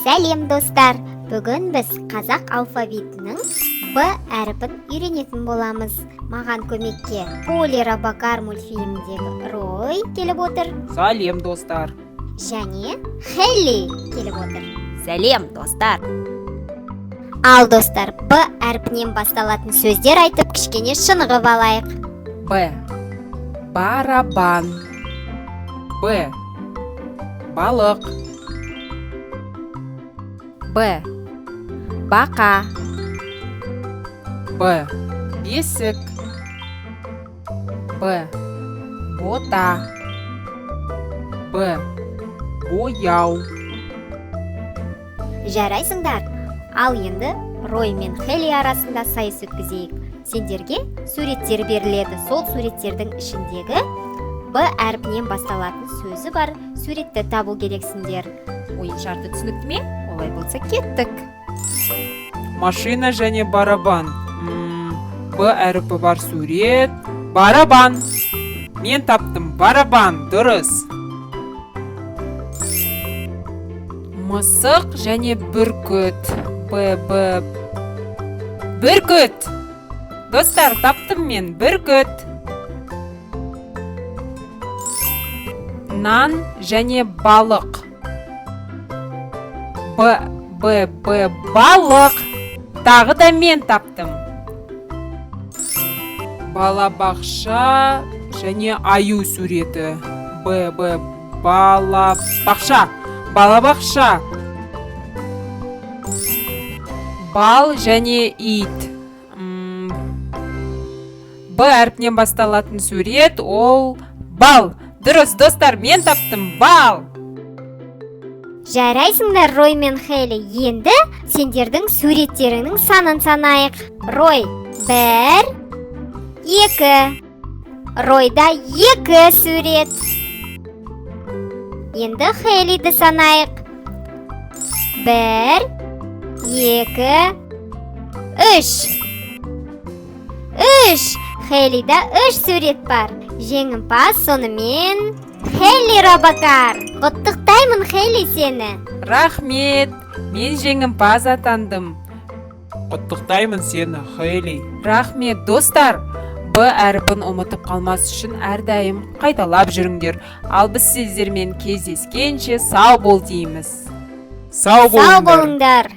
Сәлем достар! Бүгін біз қазақ алфавитінің Б әріпін үйренетін боламыз. Маған көмекке Полли Робокар мультфильміндегі Рой келіп отыр. Сәлем достар! Және Хелли келіп отыр. Сәлем достар! Ал достар, Б әрпінен басталатын сөздер айтып кішкене шынығып алайық. Б. Барабан. Б. Балық. Б. Бақа. Б. Бесік. Б. Бота. Б. Бояу. Жарайсыңдар. Ал енді Рой мен Хелли арасында сайыс өткізейік. Сендерге суреттер беріледі. Сол суреттердің ішіндегі Б әрпінен басталатын сөзі бар суретті табу керексіңдер. Ойын шарты түсінікті ме? Олай болса кеттік. Машина және барабан. Б әріпі бар сурет. Барабан. Мен таптым. Барабан. Дұрыс. Мысық және бүркіт. Бүркіт. Достар, таптым мен. Бүркіт. Нан және балық. Балық. Тағы да мен таптым. Балабақша және аю суреті. Балабақша. Балабақша. Бал және ит. Б әрпінен басталатын сурет ол бал. Дұрыс, достар, мен таптым. Бал. Жарайсыңдар, Рой мен Хелли. Енді сендердің суреттерінің санын санайық. Рой 1, 2. Ройда 2 сурет. Енді Хеллиді санайық. 1, 2, 3. Хеллида 3 сурет бар. Жеңімпаз сонымен Хелли Робокар. Құттықтаймын, Хелли, сені. Рахмет, мен жеңімпаз атандым. Құттықтаймын сені, Хелли. Рахмет, достар. Б әріпін ұмытып қалмас үшін әрдайым қайталап жүріңдер. Ал біз сіздермен кездескенше сау бол дейміз. Сау болыңдар. Сау болыңдар.